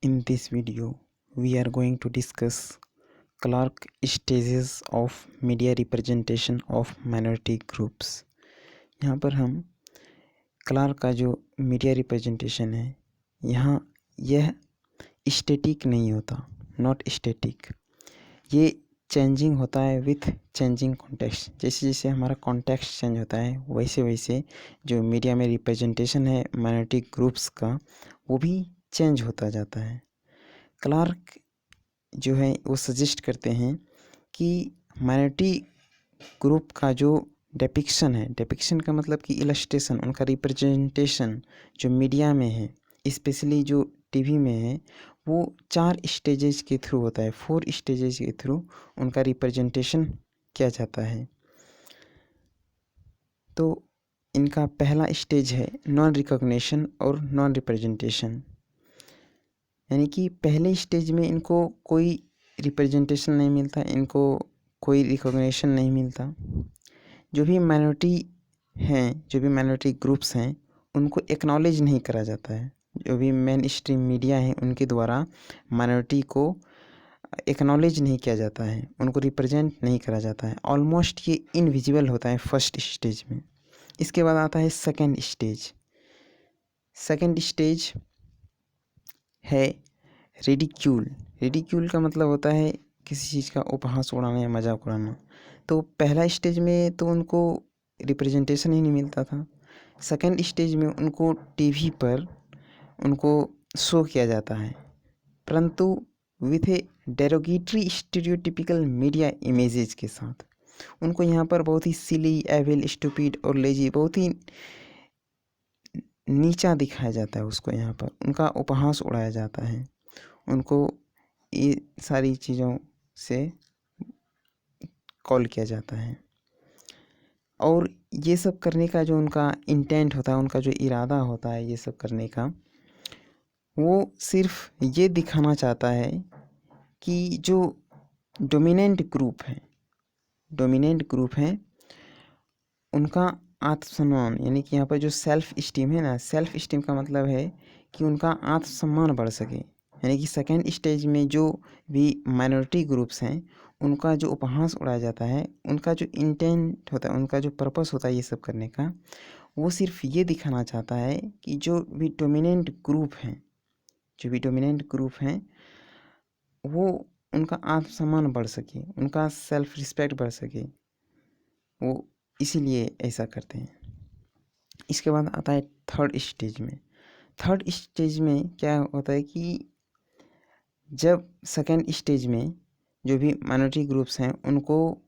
In this video, we are going to discuss Clark stages of media representation of minority groups। यहाँ पर हम Clark का जो media representation है, यहाँ यह स्टैटिक नहीं होता, नॉट स्टैटिक। ये चेंजिंग होता है विथ चेंजिंग कॉन्टेक्स्ट। जैसे जैसे हमारा कॉन्टेक्स्ट चेंज होता है वैसे वैसे जो मीडिया में रिप्रेजेंटेशन है माइनॉरिटी ग्रुप्स का वो भी चेंज होता जाता है। क्लार्क जो है वो सजेस्ट करते हैं कि माइनॉरिटी ग्रुप का जो डेपिक्शन है, डेपिक्शन का मतलब कि इलस्ट्रेशन, उनका रिप्रेजेंटेशन जो मीडिया में है, स्पेशली जो टीवी में है, वो 4 स्टेजेस के थ्रू होता है, 4 स्टेजेस के थ्रू उनका रिप्रेजेंटेशन किया जाता है। तो इनका पहला स्टेज है नॉन रिकॉग्निशन और नॉन रिप्रेजेंटेशन। यानी कि पहले स्टेज में इनको कोई रिप्रेजेंटेशन नहीं मिलता, इनको कोई रिकॉग्निशन नहीं मिलता। जो भी माइनॉरिटी हैं, जो भी माइनॉरिटी ग्रुप्स हैं, उनको एक्नॉलेज नहीं करा जाता है। जो भी मेन स्ट्रीम मीडिया है उनके द्वारा माइनॉरिटी को एक्नॉलेज नहीं किया जाता है, उनको रिप्रेजेंट नहीं करा जाता है। ऑलमोस्ट ये इनविजिबल होता है फर्स्ट स्टेज में। इसके बाद आता है सेकेंड स्टेज। सेकेंड स्टेज है रिडिक्यूल। रिडिक्यूल का मतलब होता है किसी चीज़ का उपहास उड़ाना या मजाक उड़ाना। तो पहला स्टेज में तो उनको रिप्रेजेंटेशन ही नहीं मिलता था। सेकंड स्टेज में उनको टीवी पर उनको शो किया जाता है, परंतु with A derogatory stereotypical media images के साथ। उनको यहाँ पर बहुत ही सिली, एविल, स्टूपिड और लेजी, बहुत ही नीचा दिखाया जाता है उसको। यहाँ पर उनका उपहास उड़ाया जाता है, उनको ये सारी चीज़ों से कॉल किया जाता है। और ये सब करने का जो उनका इंटेंट होता है, उनका जो इरादा होता है ये सब करने का, वो सिर्फ ये दिखाना चाहता है कि जो डोमिनेंट ग्रुप है उनका आत्मसम्मान, यानी कि यहाँ पर जो सेल्फ इस्टीम है ना, सेल्फ इस्टीम का मतलब है कि उनका आत्मसम्मान बढ़ सके। यानी कि सेकेंड स्टेज में जो भी माइनॉरिटी ग्रुप्स हैं उनका जो उपहास उड़ाया जाता है, उनका जो इंटेंट होता है, उनका जो पर्पस होता है ये सब करने का, वो सिर्फ ये दिखाना चाहता है कि जो भी डोमिनेंट ग्रुप हैं वो उनका आत्मसम्मान बढ़ सके, उनका सेल्फ रिस्पेक्ट बढ़ सके, वो इसीलिए ऐसा करते हैं। इसके बाद आता है थर्ड स्टेज में। थर्ड स्टेज में क्या होता है कि जब सेकेंड स्टेज में जो भी माइनॉरिटी ग्रुप्स हैं उनको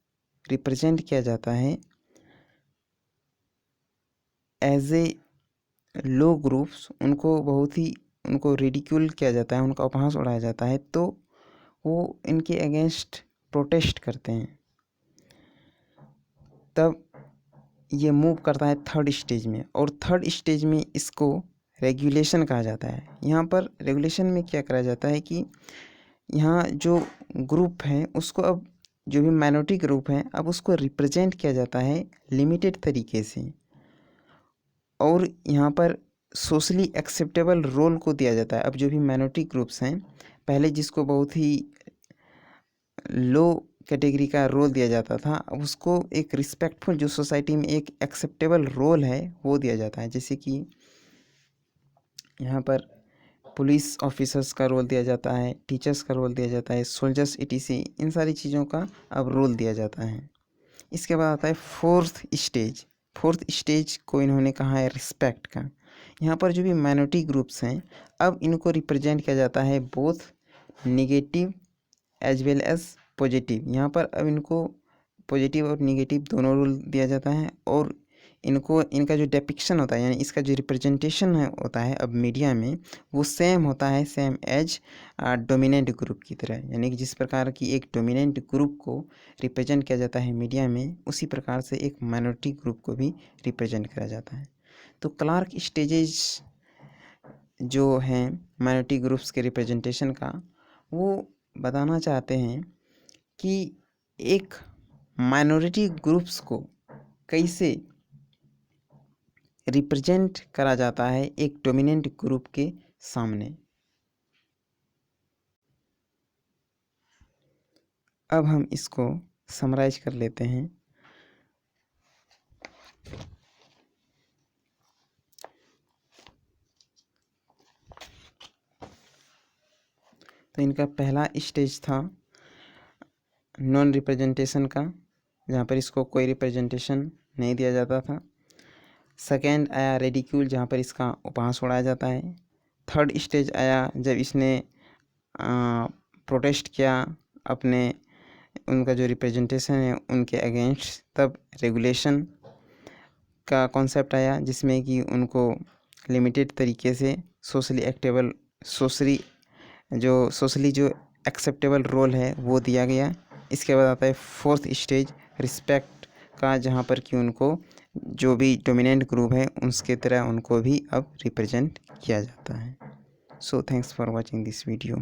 रिप्रेजेंट किया जाता है एज ए लो ग्रुप्स, उनको रिडिक्यूल किया जाता है, उनका उपहास उड़ाया जाता है, तो वो इनके अगेंस्ट प्रोटेस्ट करते हैं। तब ये मूव करता है थर्ड स्टेज में, और थर्ड स्टेज में इसको रेगुलेशन कहा जाता है। यहाँ पर रेगुलेशन में क्या करा जाता है कि यहाँ जो ग्रुप है उसको, अब जो भी माइनॉरिटी ग्रुप है, अब उसको रिप्रेजेंट किया जाता है लिमिटेड तरीके से, और यहाँ पर सोशली एक्सेप्टेबल रोल को दिया जाता है। अब जो भी माइनॉरिटी ग्रुप्स हैं, पहले जिसको बहुत ही लो कैटेगरी का रोल दिया जाता था, अब उसको एक रिस्पेक्टफुल, जो सोसाइटी में एक एक्सेप्टेबल रोल है वो दिया जाता है। जैसे कि यहाँ पर पुलिस ऑफिसर्स का रोल दिया जाता है, टीचर्स का रोल दिया जाता है, सोल्जर्स etc, इन सारी चीज़ों का अब रोल दिया जाता है। इसके बाद आता है फोर्थ स्टेज। फोर्थ स्टेज को इन्होंने कहा है रिस्पेक्ट का। यहाँ पर जो भी माइनॉरिटी ग्रुप्स हैं, अब इनको रिप्रेजेंट किया जाता है both negative as well as positive. यहाँ पर अब इनको पॉजिटिव और निगेटिव दोनों रोल दिया जाता है, और इनको इनका जो डेपिक्शन होता है, यानी इसका जो रिप्रेजेंटेशन होता है अब मीडिया में, वो सेम होता है, सेम एज डोमिनेंट ग्रुप की तरह। यानी कि जिस प्रकार की एक डोमिनेंट ग्रुप को रिप्रेजेंट किया जाता है मीडिया में, उसी प्रकार से एक माइनॉरिटी ग्रुप को भी रिप्रेजेंट करा जाता है। तो क्लार्क स्टेजेस जो हैं माइनॉरिटी ग्रुप्स के रिप्रेजेंटेशन का, वो बताना चाहते हैं कि एक माइनॉरिटी ग्रुप्स को कैसे रिप्रेजेंट करा जाता है एक डोमिनेंट ग्रुप के सामने। अब हम इसको समराइज कर लेते हैं। तो इनका पहला स्टेज था नॉन रिप्रेजेंटेशन का, जहाँ पर इसको कोई रिप्रेजेंटेशन नहीं दिया जाता था। सेकेंड आया रेडिक्यूल, जहाँ पर इसका उपहास उड़ाया जाता है। थर्ड स्टेज आया जब इसने प्रोटेस्ट किया अपने उनका जो रिप्रेजेंटेशन है उनके अगेंस्ट, तब रेगुलेशन का कॉन्सेप्ट आया, जिसमें कि उनको लिमिटेड तरीके से सोशली जो एक्सेप्टेबल रोल है वो दिया गया। इसके बाद आता है फोर्थ स्टेज रिस्पेक्ट का, जहाँ पर कि उनको जो भी डोमिनेंट ग्रुप है उसके तरह उनको भी अब रिप्रेजेंट किया जाता है। So thanks for watching this video.